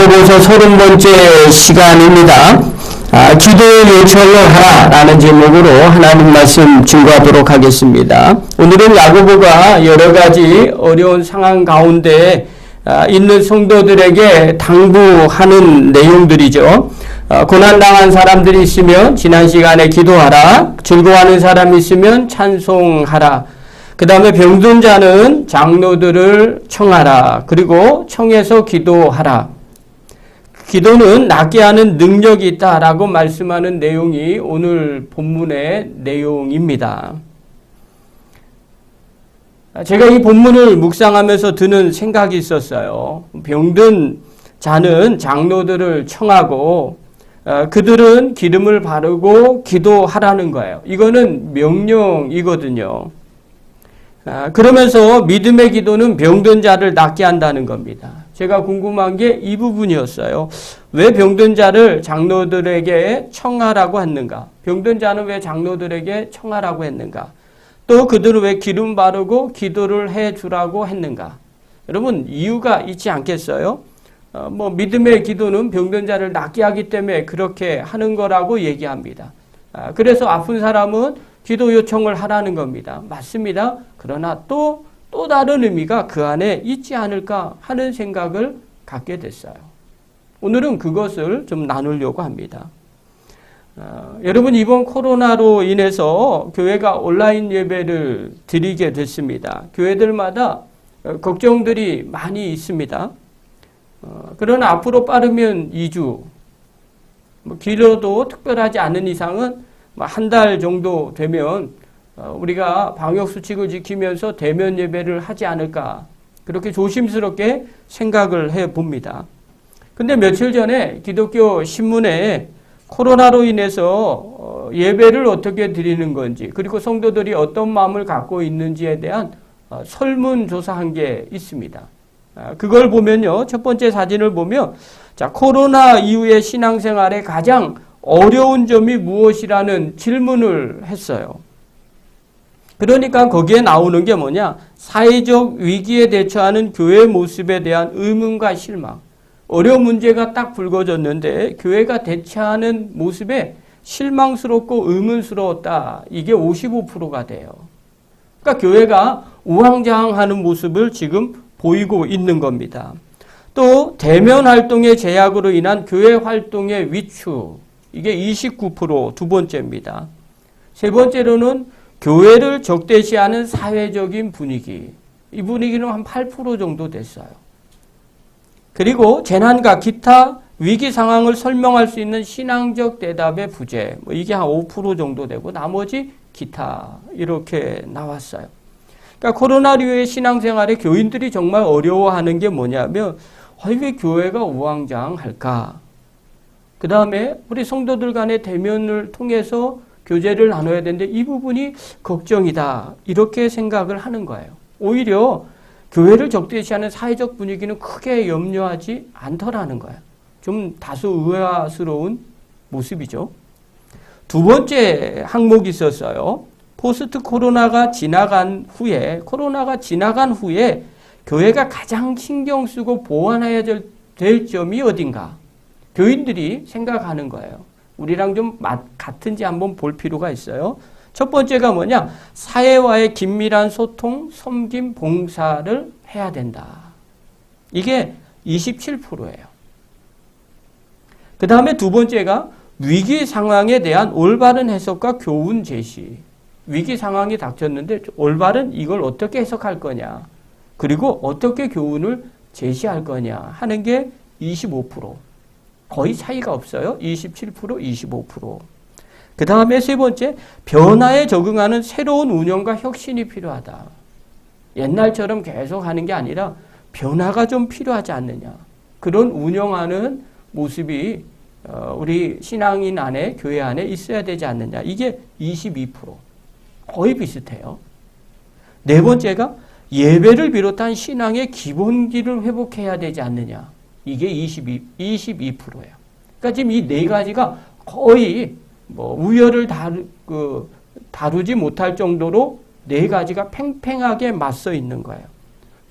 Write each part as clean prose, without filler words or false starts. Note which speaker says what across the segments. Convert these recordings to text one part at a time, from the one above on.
Speaker 1: 야고보서 30번째 시간입니다. 기도 요청을 하라라는 제목으로 하나님 말씀 증거하도록 하겠습니다. 오늘은 야고보가 여러 가지 어려운 상황 가운데 있는 성도들에게 당부하는 내용들이죠. 고난당한 사람들이 있으면 지난 시간에 기도하라. 즐거워하는 사람이 있으면 찬송하라. 그 다음에 병든 자는 장로들을 청하라. 그리고 청해서 기도하라. 기도는 낫게 하는 능력이 있다라고 말씀하는 내용이 오늘 본문의 내용입니다. 제가 이 본문을 묵상하면서 드는 생각이 있었어요. 병든 자는 장로들을 청하고 그들은 기름을 바르고 기도하라는 거예요. 이거는 명령이거든요. 그러면서 믿음의 기도는 병든 자를 낫게 한다는 겁니다. 제가 궁금한 게 이 부분이었어요. 왜 병든 자를 장로들에게 청하라고 했는가? 병든 자는 왜 장로들에게 청하라고 했는가? 또 그들은 왜 기름 바르고 기도를 해주라고 했는가? 여러분 이유가 있지 않겠어요? 믿음의 기도는 병든 자를 낫게 하기 때문에 그렇게 하는 거라고 얘기합니다. 그래서 아픈 사람은 기도 요청을 하라는 겁니다. 맞습니다. 그러나 또 다른 의미가 그 안에 있지 않을까 하는 생각을 갖게 됐어요. 오늘은 그것을 좀 나누려고 합니다. 여러분 이번 코로나로 인해서 교회가 온라인 예배를 드리게 됐습니다. 교회들마다 걱정들이 많이 있습니다. 그러나 앞으로 빠르면 2주, 길어도 특별하지 않은 이상은 한 달 정도 되면 우리가 방역수칙을 지키면서 대면 예배를 하지 않을까 그렇게 조심스럽게 생각을 해봅니다. 근데 며칠 전에 기독교 신문에 코로나로 인해서 예배를 어떻게 드리는 건지 그리고 성도들이 어떤 마음을 갖고 있는지에 대한 설문조사한 게 있습니다. 그걸 보면요. 첫 번째 사진을 보면 코로나 이후의 신앙생활에 가장 어려운 점이 무엇이라는 질문을 했어요. 그러니까 거기에 나오는 게 뭐냐? 사회적 위기에 대처하는 교회의 모습에 대한 의문과 실망. 어려운 문제가 딱 불거졌는데 교회가 대처하는 모습에 실망스럽고 의문스러웠다. 이게 55%가 돼요. 그러니까 교회가 우왕좌왕하는 모습을 지금 보이고 있는 겁니다. 또 대면 활동의 제약으로 인한 교회 활동의 위축. 이게 29% 두 번째입니다. 세 번째로는 교회를 적대시하는 사회적인 분위기. 이 분위기는 한 8% 정도 됐어요. 그리고 재난과 기타 위기 상황을 설명할 수 있는 신앙적 대답의 부재. 이게 한 5% 정도 되고 나머지 기타 이렇게 나왔어요. 그러니까 코로나 이후의 신앙생활에 교인들이 정말 어려워하는 게 뭐냐면 왜 교회가 우왕좌왕할까? 그 다음에 우리 성도들 간의 대면을 통해서 교제를 나눠야 되는데 이 부분이 걱정이다. 이렇게 생각을 하는 거예요. 오히려 교회를 적대시하는 사회적 분위기는 크게 염려하지 않더라는 거예요. 좀 다소 의아스러운 모습이죠. 두 번째 항목이 있었어요. 포스트 코로나가 지나간 후에 교회가 가장 신경 쓰고 보완해야 될 점이 어딘가? 교인들이 생각하는 거예요. 우리랑 좀 같은지 한번 볼 필요가 있어요. 첫 번째가 뭐냐? 사회와의 긴밀한 소통, 섬김, 봉사를 해야 된다. 이게 27%예요. 그 다음에 두 번째가 위기 상황에 대한 올바른 해석과 교훈 제시. 위기 상황이 닥쳤는데 올바른 이걸 어떻게 해석할 거냐. 그리고 어떻게 교훈을 제시할 거냐 하는 게 25%. 거의 차이가 없어요. 27%, 25%. 그 다음에 세 번째, 변화에 적응하는 새로운 운영과 혁신이 필요하다. 옛날처럼 계속 하는 게 아니라 변화가 좀 필요하지 않느냐. 그런 운영하는 모습이 우리 신앙인 안에, 교회 안에 있어야 되지 않느냐. 이게 22%. 거의 비슷해요. 네 번째가 예배를 비롯한 신앙의 기본기를 회복해야 되지 않느냐. 이게 22%예요. 그러니까 지금 이 네 가지가 거의 우열을 다루지 못할 정도로 네 가지가 팽팽하게 맞서 있는 거예요.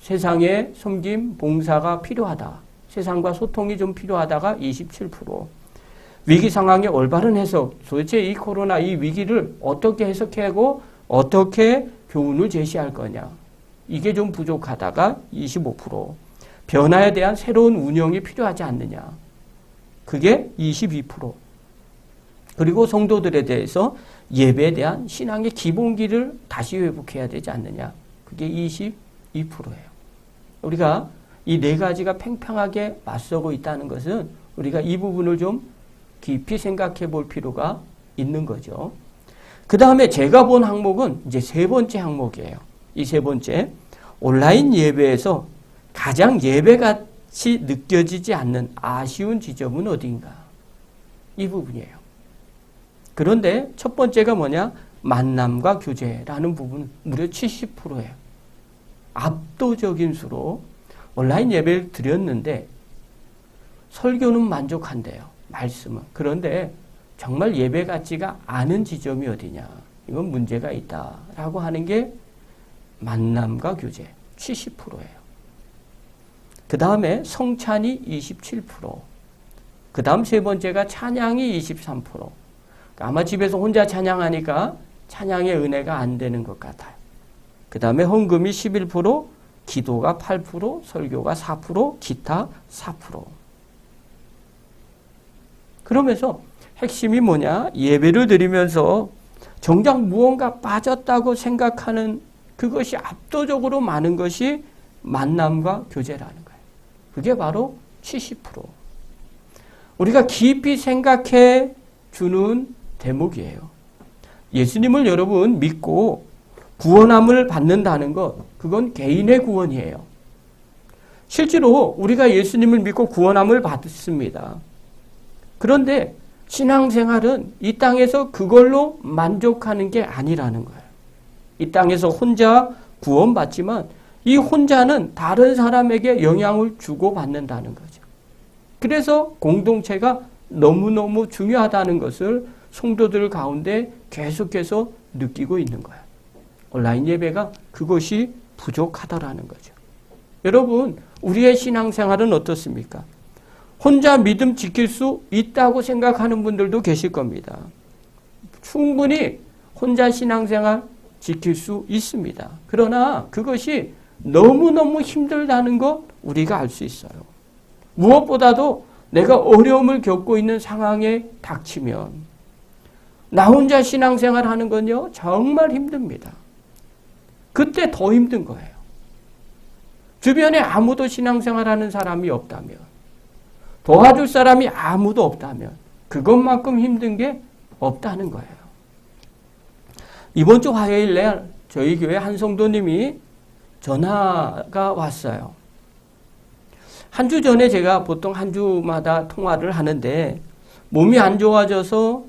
Speaker 1: 세상에 섬김, 봉사가 필요하다. 세상과 소통이 좀 필요하다가 27%. 위기 상황의 올바른 해석, 도대체 이 코로나 이 위기를 어떻게 해석하고 어떻게 교훈을 제시할 거냐. 이게 좀 부족하다가 25%. 변화에 대한 새로운 운영이 필요하지 않느냐. 그게 22%. 그리고 성도들에 대해서 예배에 대한 신앙의 기본기를 다시 회복해야 되지 않느냐. 그게 22%예요. 우리가 이 네 가지가 팽팽하게 맞서고 있다는 것은 우리가 이 부분을 좀 깊이 생각해 볼 필요가 있는 거죠. 그 다음에 제가 본 항목은 이제 세 번째 항목이에요. 이 세 번째, 온라인 예배에서 가장 예배같이 느껴지지 않는 아쉬운 지점은 어디인가? 이 부분이에요. 그런데 첫 번째가 뭐냐? 만남과 교제라는 부분 무려 70%예요. 압도적인 수로 온라인 예배를 드렸는데 설교는 만족한대요. 말씀은. 그런데 정말 예배 같지가 않은 지점이 어디냐. 이건 문제가 있다라고 하는 게 만남과 교제 70%예요. 그 다음에 성찬이 27%. 그 다음 세 번째가 찬양이 23%. 아마 집에서 혼자 찬양하니까 찬양의 은혜가 안 되는 것 같아요. 그 다음에 헌금이 11%, 기도가 8%, 설교가 4%, 기타 4%. 그러면서 핵심이 뭐냐? 예배를 드리면서 정작 무언가 빠졌다고 생각하는 그것이 압도적으로 많은 것이 만남과 교제라는 거예요. 그게 바로 70%. 우리가 깊이 생각해 주는 대목이에요. 예수님을 여러분 믿고 구원함을 받는다는 것, 그건 개인의 구원이에요. 실제로 우리가 예수님을 믿고 구원함을 받습니다. 그런데 신앙생활은 이 땅에서 그걸로 만족하는 게 아니라는 거예요. 이 땅에서 혼자 구원받지만 이 혼자는 다른 사람에게 영향을 주고받는다는 거죠. 그래서 공동체가 너무너무 중요하다는 것을 성도들 가운데 계속해서 느끼고 있는 거예요. 온라인 예배가 그것이 부족하다라는 거죠. 여러분, 우리의 신앙생활은 어떻습니까? 혼자 믿음 지킬 수 있다고 생각하는 분들도 계실 겁니다. 충분히 혼자 신앙생활 지킬 수 있습니다. 그러나 그것이 너무너무 힘들다는 거 우리가 알 수 있어요. 무엇보다도 내가 어려움을 겪고 있는 상황에 닥치면 나 혼자 신앙생활 하는 건요 정말 힘듭니다. 그때 더 힘든 거예요. 주변에 아무도 신앙생활 하는 사람이 없다면, 도와줄 사람이 아무도 없다면 그것만큼 힘든 게 없다는 거예요. 이번 주 화요일 날 저희 교회 한 성도님이 전화가 왔어요. 한 주 전에 제가 보통 한 주마다 통화를 하는데 몸이 안 좋아져서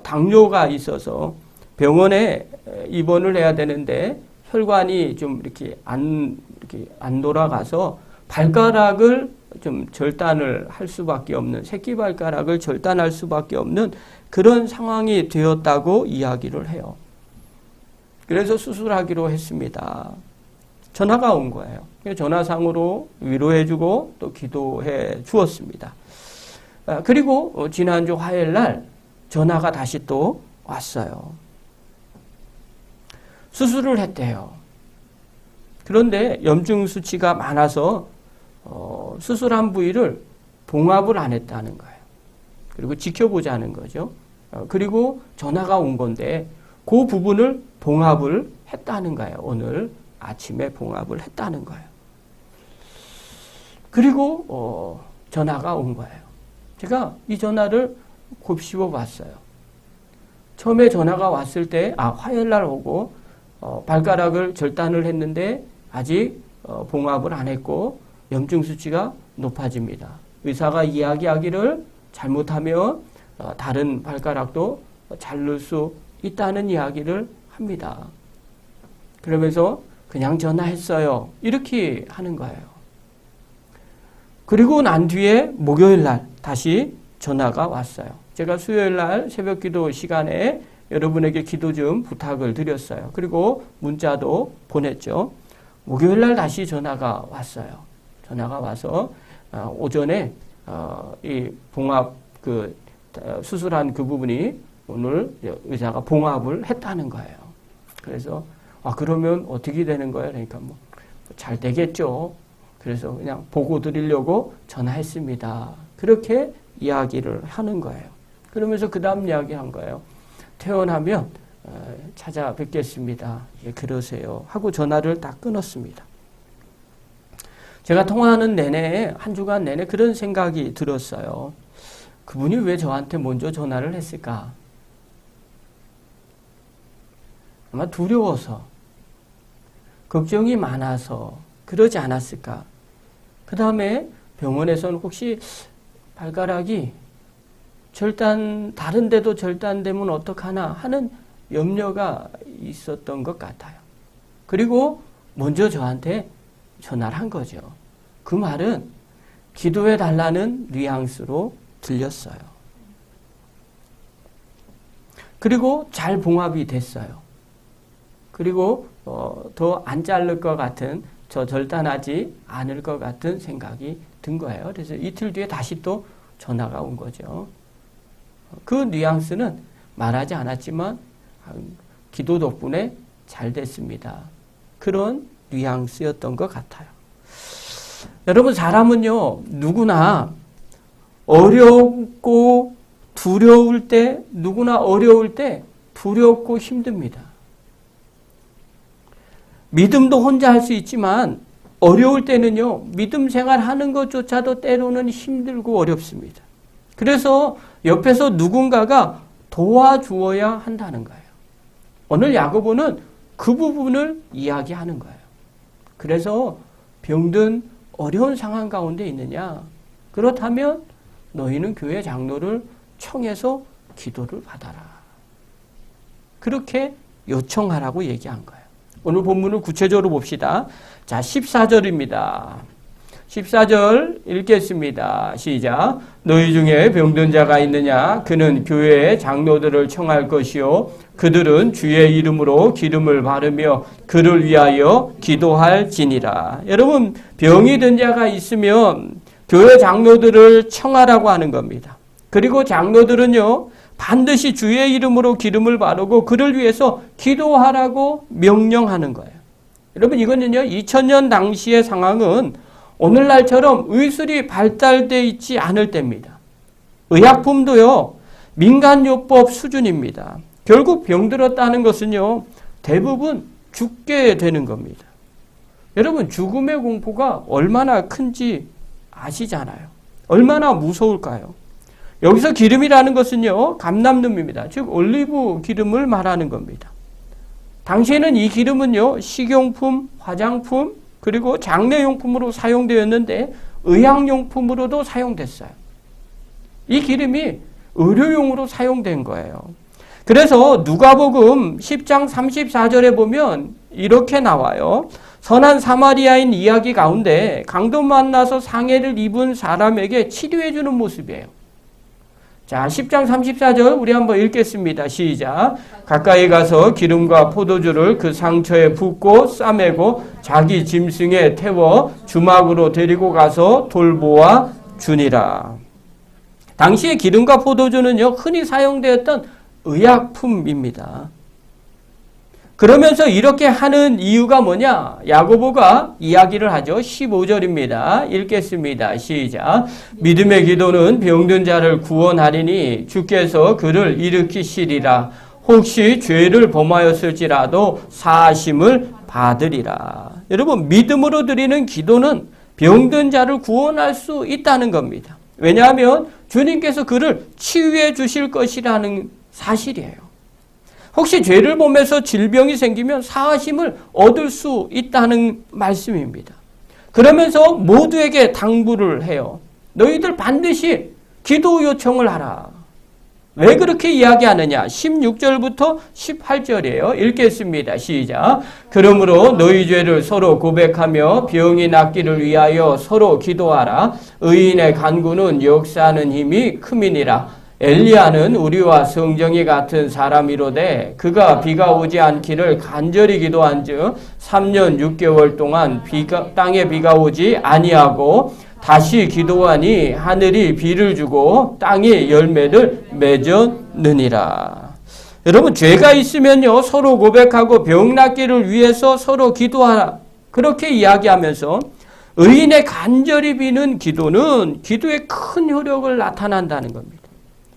Speaker 1: 당뇨가 있어서 병원에 입원을 해야 되는데 혈관이 좀 이렇게 안 돌아가서 발가락을 좀 절단을 할 수밖에 없는, 새끼발가락을 절단할 수밖에 없는 그런 상황이 되었다고 이야기를 해요. 그래서 수술하기로 했습니다. 전화가 온 거예요. 전화상으로 위로해주고 또 기도해 주었습니다. 그리고 지난주 화요일 날 전화가 다시 또 왔어요. 수술을 했대요. 그런데 염증 수치가 많아서 수술한 부위를 봉합을 안 했다는 거예요. 그리고 지켜보자는 거죠. 그리고 전화가 온 건데 그 부분을 봉합을 했다는 거예요. 오늘 아침에 봉합을 했다는 거예요. 그리고 전화가 온 거예요. 제가 이 전화를 곱씹어 봤어요. 처음에 전화가 왔을 때 화요일 날 오고 발가락을 절단을 했는데 아직 봉합을 안 했고 염증 수치가 높아집니다. 의사가 이야기하기를 잘못하면 다른 발가락도 자를 수 있다는 이야기를 합니다. 그러면서 그냥 전화했어요. 이렇게 하는 거예요. 그리고 난 뒤에 목요일 날 다시 전화가 왔어요. 제가 수요일 날 새벽 기도 시간에 여러분에게 기도 좀 부탁을 드렸어요. 그리고 문자도 보냈죠. 목요일 날 다시 전화가 왔어요. 전화가 와서 오전에 이 봉합 수술한 그 부분이 오늘 의사가 봉합을 했다는 거예요. 그래서 그러면 어떻게 되는 거예요? 그러니까 뭐 잘 되겠죠. 그래서 그냥 보고 드리려고 전화했습니다. 그렇게 이야기를 하는 거예요. 그러면서 그 다음 이야기한 거예요. 퇴원하면 찾아뵙겠습니다. 예, 그러세요. 하고 전화를 딱 끊었습니다. 제가 통화하는 내내 한 주간 내내 그런 생각이 들었어요. 그분이 왜 저한테 먼저 전화를 했을까? 아마 두려워서, 걱정이 많아서 그러지 않았을까? 그 다음에 병원에서는 혹시 발가락이 다른 데도 절단되면 어떡하나 하는 염려가 있었던 것 같아요. 그리고 먼저 저한테 전화를 한 거죠. 그 말은 기도해 달라는 뉘앙스로 들렸어요. 그리고 잘 봉합이 됐어요. 그리고 더 안 자를 것 같은, 절단하지 않을 것 같은 생각이 든 거예요. 그래서 이틀 뒤에 다시 또 전화가 온 거죠. 그 뉘앙스는 말하지 않았지만 기도 덕분에 잘 됐습니다. 그런 뉘앙스였던 것 같아요. 여러분, 사람은요, 누구나 어렵고 두려울 때, 누구나 어려울 때 두렵고 힘듭니다. 믿음도 혼자 할 수 있지만 어려울 때는요, 믿음 생활하는 것조차도 때로는 힘들고 어렵습니다. 그래서 옆에서 누군가가 도와주어야 한다는 거예요. 오늘 야고보는 그 부분을 이야기하는 거예요. 그래서 병든 어려운 상황 가운데 있느냐? 그렇다면 너희는 교회 장로를 청해서 기도를 받아라. 그렇게 요청하라고 얘기한 거예요. 오늘 본문을 구체적으로 봅시다. 자, 14절입니다. 14절 읽겠습니다. 시작. 너희 중에 병든 자가 있느냐? 그는 교회의 장로들을 청할 것이요. 그들은 주의 이름으로 기름을 바르며 그를 위하여 기도할지니라. 여러분, 병이 든 자가 있으면 교회 장로들을 청하라고 하는 겁니다. 그리고 장로들은요, 반드시 주의 이름으로 기름을 바르고 그를 위해서 기도하라고 명령하는 거예요. 여러분, 이거는요, 2000년 당시의 상황은 오늘날처럼 의술이 발달되어 있지 않을 때입니다. 의약품도요, 민간요법 수준입니다. 결국 병들었다는 것은요, 대부분 죽게 되는 겁니다. 여러분, 죽음의 공포가 얼마나 큰지 아시잖아요. 얼마나 무서울까요? 여기서 기름이라는 것은요, 감람눈입니다. 즉 올리브 기름을 말하는 겁니다. 당시에는 이 기름은요, 식용품, 화장품, 그리고 장례용품으로 사용되었는데 의학용품으로도 사용됐어요. 이 기름이 의료용으로 사용된 거예요. 그래서 누가복음 10장 34절에 보면 이렇게 나와요. 선한 사마리아인 이야기 가운데 강도 만나서 상해를 입은 사람에게 치료해 주는 모습이에요. 자, 10장 34절 우리 한번 읽겠습니다. 시작. 가까이 가서 기름과 포도주를 그 상처에 붓고 싸매고 자기 짐승에 태워 주막으로 데리고 가서 돌보아 주니라. 당시에 기름과 포도주는요, 흔히 사용되었던 의약품입니다. 그러면서 이렇게 하는 이유가 뭐냐? 야고보가 이야기를 하죠. 15절입니다. 읽겠습니다. 시작. 믿음의 기도는 병든 자를 구원하리니 주께서 그를 일으키시리라. 혹시 죄를 범하였을지라도 사하심을 받으리라. 여러분, 믿음으로 드리는 기도는 병든 자를 구원할 수 있다는 겁니다. 왜냐하면 주님께서 그를 치유해 주실 것이라는 사실이에요. 혹시 죄를 범해서 질병이 생기면 사하심을 얻을 수 있다는 말씀입니다. 그러면서 모두에게 당부를 해요. 너희들 반드시 기도 요청을 하라. 왜 그렇게 이야기하느냐? 16절부터 18절이에요. 읽겠습니다. 시작. 그러므로 너희 죄를 서로 고백하며 병이 낫기를 위하여 서로 기도하라. 의인의 간구는 역사하는 힘이 큼이니라. 엘리야는 우리와 성정이 같은 사람이로되 그가 비가 오지 않기를 간절히 기도한즉 3년 6개월 동안 땅에 비가 오지 아니하고 다시 기도하니 하늘이 비를 주고 땅이 열매를 맺었느니라. 여러분, 죄가 있으면요, 서로 고백하고 병 낫기를 위해서 서로 기도하라. 그렇게 이야기하면서 의인의 간절히 비는 기도는 기도에 큰 효력을 나타난다는 겁니다.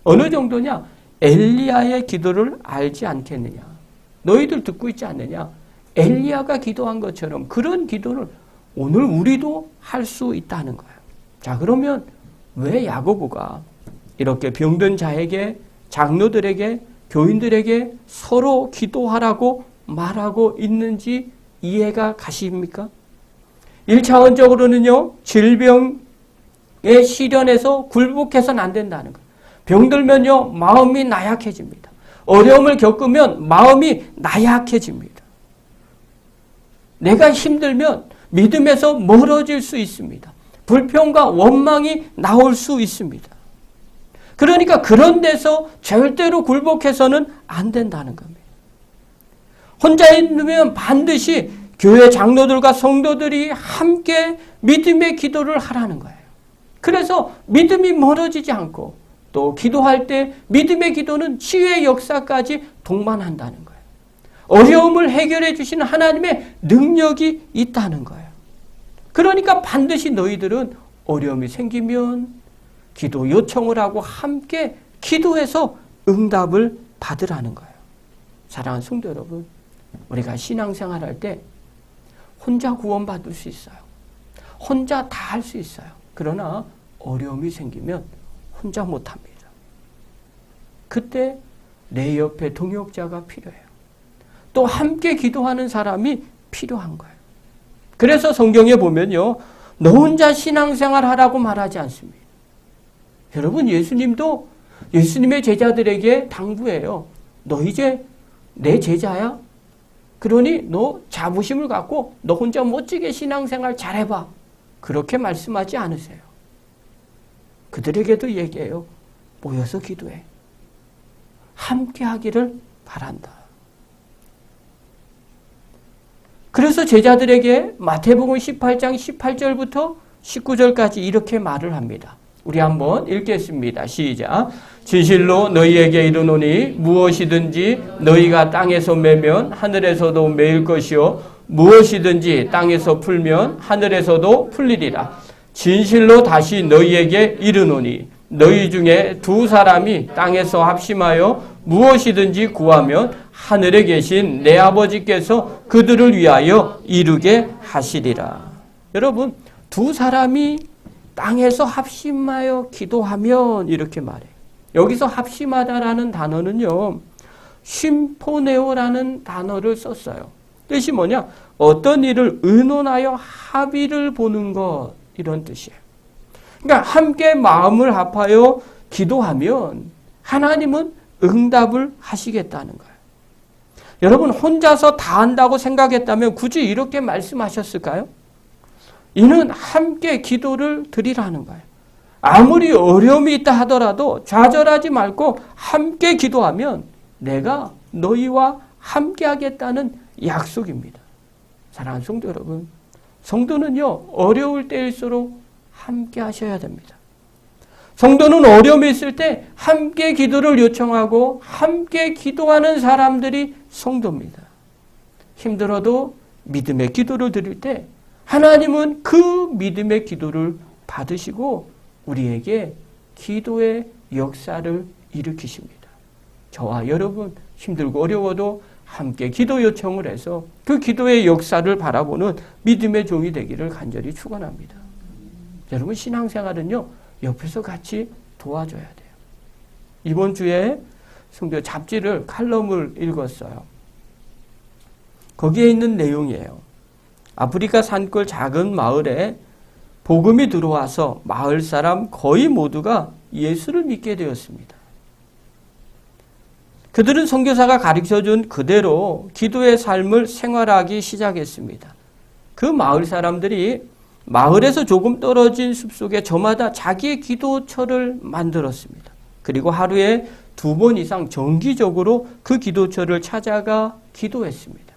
Speaker 1: 어느 정도냐? 엘리야의 기도를 알지 않겠느냐? 너희들 듣고 있지 않느냐? 엘리야가 기도한 것처럼 그런 기도를 오늘 우리도 할 수 있다는 거예요. 자, 그러면 왜 야고보가 이렇게 병든 자에게, 장로들에게, 교인들에게 서로 기도하라고 말하고 있는지 이해가 가십니까? 1차원적으로는요, 질병의 시련에서 굴복해서는 안 된다는 거예요. 병들면요, 마음이 나약해집니다. 어려움을 겪으면 마음이 나약해집니다. 내가 힘들면 믿음에서 멀어질 수 있습니다. 불평과 원망이 나올 수 있습니다. 그러니까 그런 데서 절대로 굴복해서는 안 된다는 겁니다. 혼자 있으면 반드시 교회 장로들과 성도들이 함께 믿음의 기도를 하라는 거예요. 그래서 믿음이 멀어지지 않고 또 기도할 때 믿음의 기도는 치유의 역사까지 동반한다는 거예요. 어려움을 해결해 주시는 하나님의 능력이 있다는 거예요. 그러니까 반드시 너희들은 어려움이 생기면 기도 요청을 하고 함께 기도해서 응답을 받으라는 거예요. 사랑하는 성도 여러분, 우리가 신앙생활할 때 혼자 구원받을 수 있어요. 혼자 다 할 수 있어요. 그러나 어려움이 생기면 혼자 못합니다. 그때 내 옆에 동역자가 필요해요. 또 함께 기도하는 사람이 필요한 거예요. 그래서 성경에 보면요, 너 혼자 신앙생활 하라고 말하지 않습니다. 여러분, 예수님도 예수님의 제자들에게 당부해요. 너 이제 내 제자야? 그러니 너 자부심을 갖고 너 혼자 멋지게 신앙생활 잘해봐. 그렇게 말씀하지 않으세요. 그들에게도 얘기해요. 모여서 기도해. 함께 하기를 바란다. 그래서 제자들에게 마태복음 18장 18절부터 19절까지 이렇게 말을 합니다. 우리 한번 읽겠습니다. 시작. 진실로 너희에게 이르노니 무엇이든지 너희가 땅에서 매면 하늘에서도 매일 것이요 무엇이든지 땅에서 풀면 하늘에서도 풀리리라. 진실로 다시 너희에게 이르노니 너희 중에 두 사람이 땅에서 합심하여 무엇이든지 구하면 하늘에 계신 내 아버지께서 그들을 위하여 이루게 하시리라. 여러분, 두 사람이 땅에서 합심하여 기도하면 이렇게 말해요. 여기서 합심하다라는 단어는요, 쉼포네오라는 단어를 썼어요. 뜻이 뭐냐? 어떤 일을 의논하여 합의를 보는 것, 이런 뜻이에요. 그러니까 함께 마음을 합하여 기도하면 하나님은 응답을 하시겠다는 거예요. 여러분, 혼자서 다 한다고 생각했다면 굳이 이렇게 말씀하셨을까요? 이는 함께 기도를 드리라는 거예요. 아무리 어려움이 있다 하더라도 좌절하지 말고 함께 기도하면 내가 너희와 함께 하겠다는 약속입니다. 사랑하는 성도 여러분, 성도는요, 어려울 때일수록 함께 하셔야 됩니다. 성도는 어려움이 있을 때 함께 기도를 요청하고 함께 기도하는 사람들이 성도입니다. 힘들어도 믿음의 기도를 드릴 때 하나님은 그 믿음의 기도를 받으시고 우리에게 기도의 역사를 일으키십니다. 저와 여러분 힘들고 어려워도 함께 기도 요청을 해서 그 기도의 역사를 바라보는 믿음의 종이 되기를 간절히 축원합니다. 여러분, 신앙생활은요, 옆에서 같이 도와줘야 돼요. 이번 주에 성도 잡지를 칼럼을 읽었어요. 거기에 있는 내용이에요. 아프리카 산골 작은 마을에 복음이 들어와서 마을 사람 거의 모두가 예수를 믿게 되었습니다. 그들은 선교사가 가르쳐준 그대로 기도의 삶을 생활하기 시작했습니다. 그 마을 사람들이 마을에서 조금 떨어진 숲속에 저마다 자기의 기도처를 만들었습니다. 그리고 하루에 2번 이상 정기적으로 그 기도처를 찾아가 기도했습니다.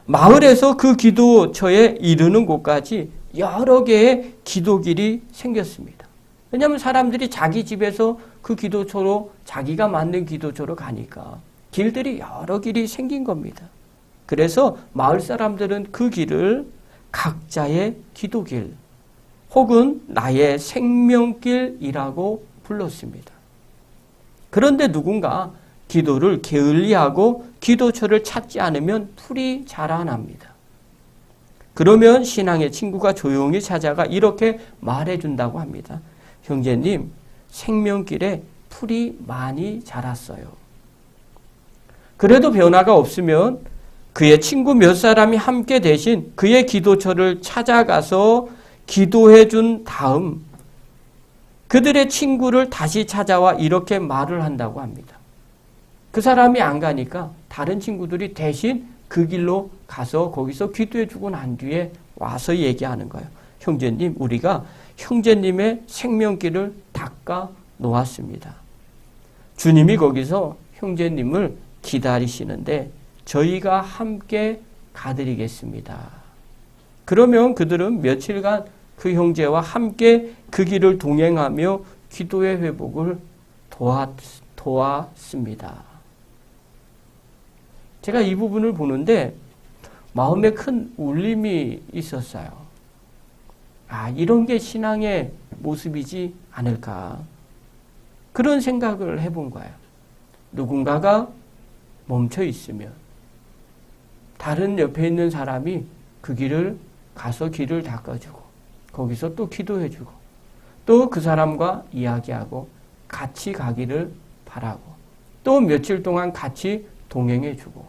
Speaker 1: 마을에서 그 기도처에 이르는 곳까지 여러 개의 기도길이 생겼습니다. 왜냐하면 사람들이 자기 집에서 그 기도처로 자기가 만든 기도처로 가니까 길들이 여러 길이 생긴 겁니다. 그래서 마을 사람들은 그 길을 각자의 기도길 혹은 나의 생명길이라고 불렀습니다. 그런데 누군가 기도를 게을리하고 기도처를 찾지 않으면 풀이 자라납니다. 그러면 신앙의 친구가 조용히 찾아가 이렇게 말해준다고 합니다. 형제님, 생명길에 풀이 많이 자랐어요. 그래도 변화가 없으면 그의 친구 몇 사람이 함께 대신 그의 기도처를 찾아가서 기도해 준 다음 그들의 친구를 다시 찾아와 이렇게 말을 한다고 합니다. 그 사람이 안 가니까 다른 친구들이 대신 그 길로 가서 거기서 기도해 주고 난 뒤에 와서 얘기하는 거예요. 형제님, 우리가 형제님의 생명길을 닦아 놓았습니다. 주님이 거기서 형제님을 기다리시는데 저희가 함께 가드리겠습니다. 그러면 그들은 며칠간 그 형제와 함께 그 길을 동행하며 기도의 회복을 도왔습니다. 제가 이 부분을 보는데 마음에 큰 울림이 있었어요. 아, 이런 게 신앙의 모습이지 않을까. 그런 생각을 해본 거예요. 누군가가 멈춰 있으면 다른 옆에 있는 사람이 그 길을 가서 길을 닦아주고 거기서 또 기도해주고 또 그 사람과 이야기하고 같이 가기를 바라고 또 며칠 동안 같이 동행해주고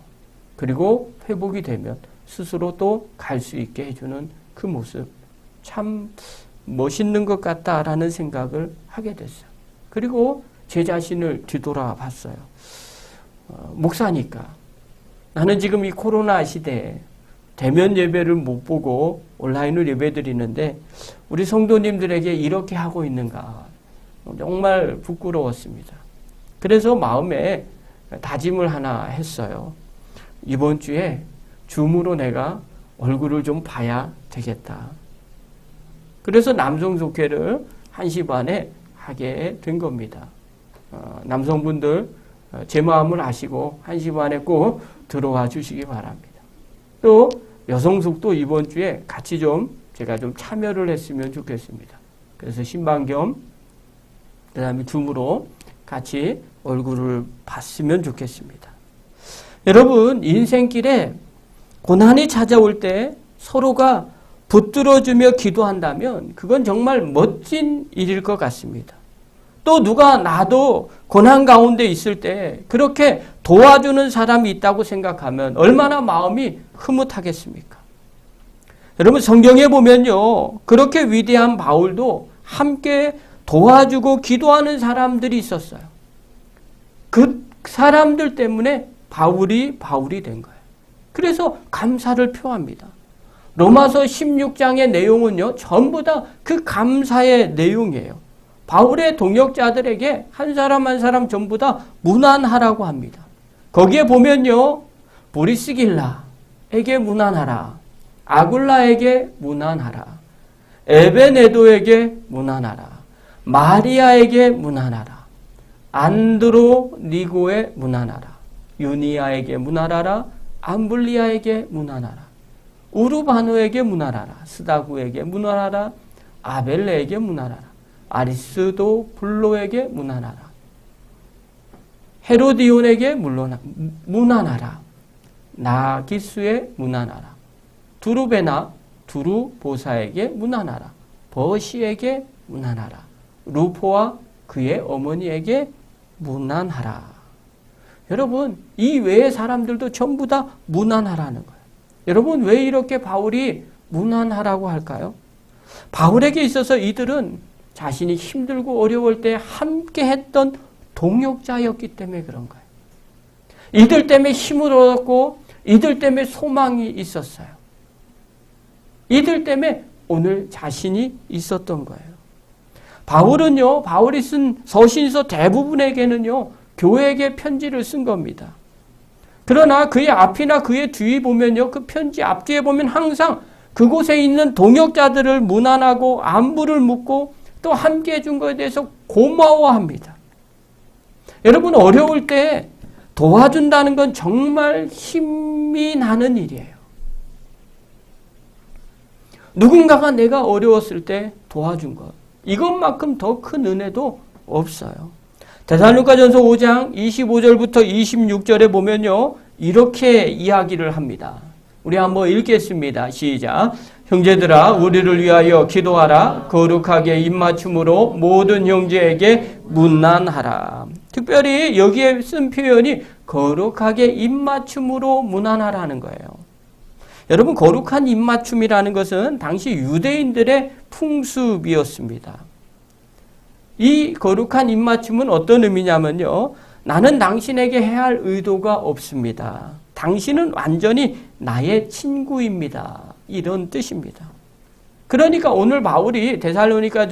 Speaker 1: 그리고 회복이 되면 스스로 또 갈 수 있게 해주는 그 모습 참 멋있는 것 같다라는 생각을 하게 됐어요. 그리고 제 자신을 뒤돌아 봤어요. 목사니까 나는 지금 이 코로나 시대에 대면 예배를 못 보고 온라인으로 예배 드리는데 우리 성도님들에게 이렇게 하고 있는가 정말 부끄러웠습니다. 그래서 마음에 다짐을 하나 했어요. 이번 주에 줌으로 내가 얼굴을 좀 봐야 되겠다. 그래서 남성속회를 1시 반에 하게 된 겁니다. 남성분들 제 마음을 아시고 1시 반에 꼭 들어와 주시기 바랍니다. 또 여성숙도 이번 주에 같이 제가 좀 참여를 했으면 좋겠습니다. 그래서 신방겸 그다음에 줌으로 같이 얼굴을 봤으면 좋겠습니다. 여러분, 인생길에 고난이 찾아올 때 서로가 붙들어주며 기도한다면 그건 정말 멋진 일일 것 같습니다. 또 누가 나도 고난 가운데 있을 때 그렇게 도와주는 사람이 있다고 생각하면 얼마나 마음이 흐뭇하겠습니까? 여러분, 성경에 보면요, 그렇게 위대한 바울도 함께 도와주고 기도하는 사람들이 있었어요. 그 사람들 때문에 바울이 된 거예요. 그래서 감사를 표합니다. 로마서 16장의 내용은요, 전부 다 그 감사의 내용이에요. 바울의 동역자들에게 한 사람 한 사람 전부 다 문안하라고 합니다. 거기에 보면요, 브리스길라에게 문안하라, 아굴라에게 문안하라, 에베네도에게 문안하라, 마리아에게 문안하라, 안드로니고에 문안하라, 유니아에게 문안하라, 암블리아에게 문안하라, 우르바누에게 문안하라, 스다구에게 문안하라, 아벨레에게 문안하라, 아리스도블로에게 문안하라, 헤로디온에게 문안하라, 나기수에 문안하라, 두루베나 두루보사에게 문안하라, 버시에게 문안하라, 루포와 그의 어머니에게 문안하라. 여러분, 이 외의 사람들도 전부 다 문안하라는 거예요. 여러분, 왜 이렇게 바울이 문안하라고 할까요? 바울에게 있어서 이들은 자신이 힘들고 어려울 때 함께 했던 동역자였기 때문에 그런 거예요. 이들 때문에 힘을 얻었고 이들 때문에 소망이 있었어요. 이들 때문에 오늘 자신이 있었던 거예요. 바울은요, 바울이 쓴 서신서 대부분에게는요, 교회에게 편지를 쓴 겁니다. 그러나 그의 앞이나 그의 뒤에 보면요, 그 편지 앞뒤에 보면 항상 그곳에 있는 동역자들을 문안하고 안부를 묻고 또 함께 해준 것에 대해서 고마워합니다. 여러분, 어려울 때 도와준다는 건 정말 힘이 나는 일이에요. 누군가가 내가 어려웠을 때 도와준 것, 이것만큼 더 큰 은혜도 없어요. 데살로니가전서 5장 25절부터 26절에 보면요, 이렇게 이야기를 합니다. 우리 한번 읽겠습니다. 시작. 형제들아, 우리를 위하여 기도하라. 거룩하게 입맞춤으로 모든 형제에게 문안하라. 특별히 여기에 쓴 표현이 거룩하게 입맞춤으로 문안하라는 거예요. 여러분, 거룩한 입맞춤이라는 것은 당시 유대인들의 풍습이었습니다. 이 거룩한 입맞춤은 어떤 의미냐면요, 나는 당신에게 해야 할 의도가 없습니다. 당신은 완전히 나의 친구입니다. 이런 뜻입니다. 그러니까 오늘 바울이 데살로니가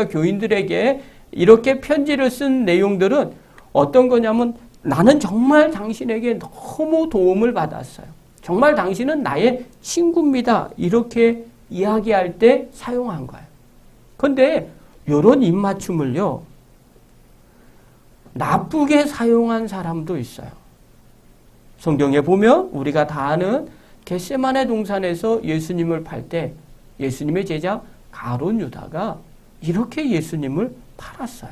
Speaker 1: 교인들에게 이렇게 편지를 쓴 내용들은 어떤 거냐면, 나는 정말 당신에게 너무 도움을 받았어요. 정말 당신은 나의 친구입니다. 이렇게 이야기할 때 사용한 거예요. 그런데 이런 입맞춤을요, 나쁘게 사용한 사람도 있어요. 성경에 보면 우리가 다 아는 겟세마네 동산에서 예수님을 팔 때 예수님의 제자 가룟 유다가 이렇게 예수님을 팔았어요.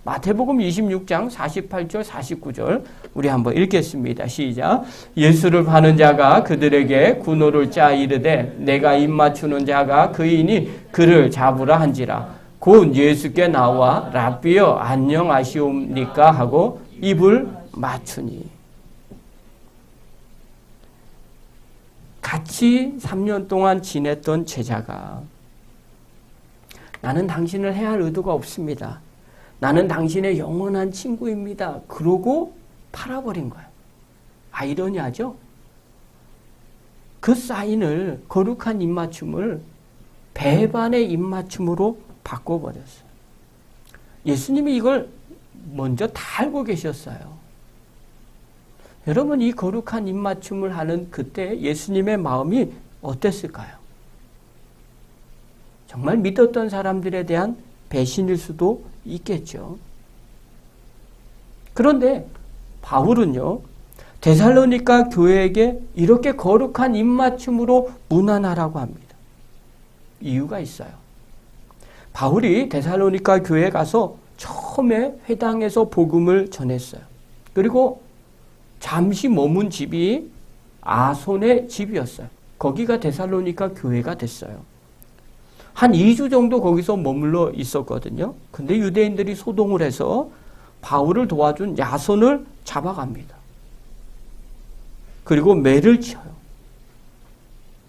Speaker 1: 마태복음 26장 48절 49절 우리 한번 읽겠습니다. 시작. 예수를 파는 자가 그들에게 군호를 짜 이르되 내가 입맞추는 자가 그이니 그를 잡으라 한지라. 곧 예수께 나와 랍비여 안녕하시옵니까 하고 입을 맞추니. 같이 3년 동안 지냈던 제자가 나는 당신을 해야 할 의도가 없습니다. 나는 당신의 영원한 친구입니다. 그러고 팔아버린 거예요. 아이러니하죠? 그 사인을, 거룩한 입맞춤을 배반의 입맞춤으로 바꿔버렸어요. 예수님이 이걸 먼저 다 알고 계셨어요. 여러분, 이 거룩한 입맞춤을 하는 그때 예수님의 마음이 어땠을까요? 정말 믿었던 사람들에 대한 배신일 수도 있겠죠. 그런데 바울은요, 데살로니가 교회에게 이렇게 거룩한 입맞춤으로 문안하라고 합니다. 이유가 있어요. 바울이 데살로니가 교회에 가서 처음에 회당에서 복음을 전했어요. 그리고 잠시 머문 집이 아손의 집이었어요. 거기가 데살로니가 교회가 됐어요. 한 2주 정도 거기서 머물러 있었거든요. 근데 유대인들이 소동을 해서 바울을 도와준 야손을 잡아갑니다. 그리고 매를 쳐요.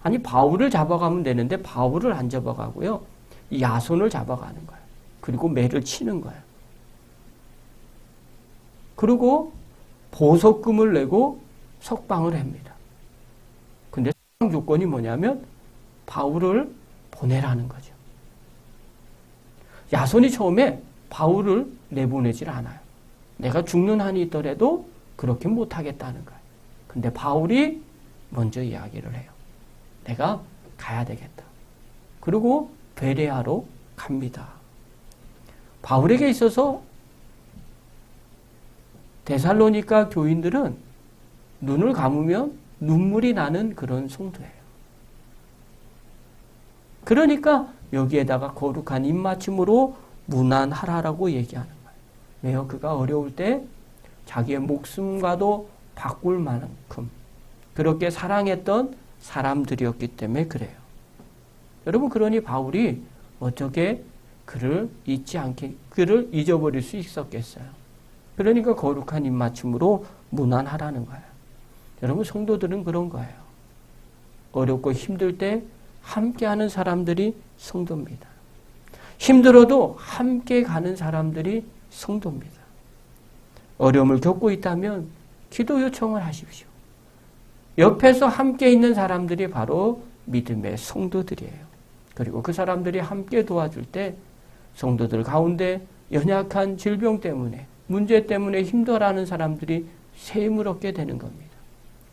Speaker 1: 아니, 바울을 잡아가면 되는데 바울을 안 잡아가고요, 야손을 잡아가는 거예요. 그리고 매를 치는 거예요. 그리고 보석금을 내고 석방을 합니다. 근데 석방 조건이 뭐냐면 바울을 보내라는 거죠. 야손이 처음에 바울을 내보내질 않아요. 내가 죽는 한이 있더라도 그렇게 못하겠다는 거예요. 근데 바울이 먼저 이야기를 해요. 내가 가야 되겠다. 그리고 베레아로 갑니다. 바울에게 있어서 데살로니가 교인들은 눈을 감으면 눈물이 나는 그런 성도예요. 그러니까 여기에다가 거룩한 입맞춤으로 문안하라라고 얘기하는 거예요. 왜요? 그가 어려울 때 자기의 목숨과도 바꿀 만큼 그렇게 사랑했던 사람들이었기 때문에 그래요. 여러분, 그러니 바울이 어떻게 그를 잊어버릴 수 있었겠어요? 그러니까 거룩한 입맞춤으로 문안하라는 거예요. 여러분, 성도들은 그런 거예요. 어렵고 힘들 때 함께하는 사람들이 성도입니다. 힘들어도 함께 가는 사람들이 성도입니다. 어려움을 겪고 있다면 기도 요청을 하십시오. 옆에서 함께 있는 사람들이 바로 믿음의 성도들이에요. 그리고 그 사람들이 함께 도와줄 때 성도들 가운데 연약한 질병 때문에, 문제 때문에 힘들어하는 사람들이 새 힘을 얻게 되는 겁니다.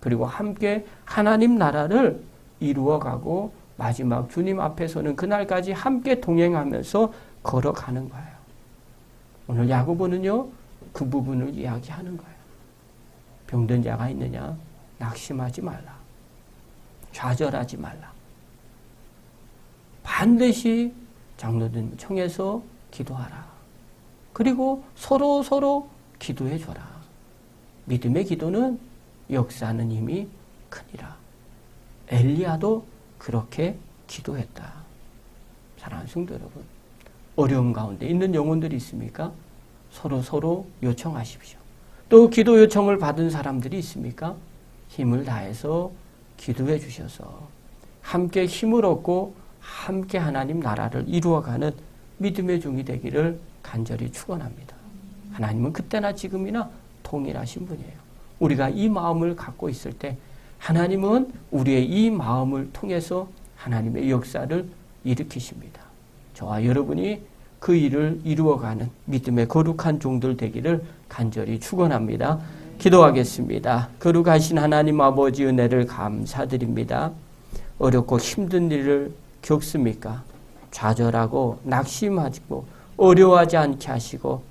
Speaker 1: 그리고 함께 하나님 나라를 이루어가고 마지막 주님 앞에서는 그날까지 함께 동행하면서 걸어가는 거예요. 오늘 야고보는요, 그 부분을 이야기하는 거예요. 병든 자가 있느냐? 낙심하지 말라. 좌절하지 말라. 반드시 장로들 청해서 기도하라. 그리고 서로 기도해 줘라. 믿음의 기도는 역사하는 힘이 크니라. 엘리야도 그렇게 기도했다. 사랑하는 성도 여러분, 어려움 가운데 있는 영혼들이 있습니까? 서로 요청하십시오. 또 기도 요청을 받은 사람들이 있습니까? 힘을 다해서 기도해 주셔서 함께 힘을 얻고 함께 하나님 나라를 이루어가는 믿음의 종이 되기를 간절히 축원합니다. 하나님은 그때나 지금이나 동일하신 분이에요. 우리가 이 마음을 갖고 있을 때 하나님은 우리의 이 마음을 통해서 하나님의 역사를 일으키십니다. 저와 여러분이 그 일을 이루어가는 믿음의 거룩한 종들 되기를 간절히 축원합니다. 기도하겠습니다. 거룩하신 하나님 아버지 은혜를 감사드립니다. 어렵고 힘든 일을 겪습니까? 좌절하고 낙심하고 어려워하지 않게 하시고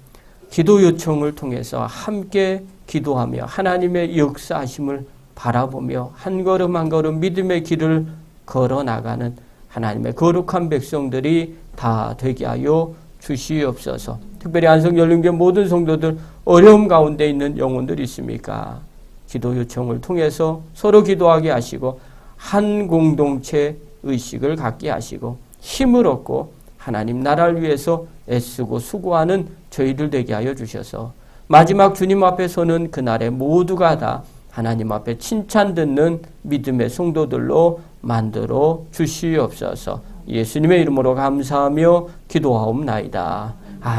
Speaker 1: 기도 요청을 통해서 함께 기도하며 하나님의 역사하심을 바라보며 한 걸음 한 걸음 믿음의 길을 걸어나가는 하나님의 거룩한 백성들이 다 되게 하여 주시옵소서. 특별히 안성열림교 모든 성도들 어려움 가운데 있는 영혼들이 있습니까? 기도 요청을 통해서 서로 기도하게 하시고 한 공동체 의식을 갖게 하시고 힘을 얻고 하나님 나라를 위해서 애쓰고 수고하는 저희들 되게 하여 주셔서 마지막 주님 앞에 서는 그날에 모두가 다 하나님 앞에 칭찬 듣는 믿음의 성도들로 만들어 주시옵소서. 예수님의 이름으로 감사하며 기도하옵나이다.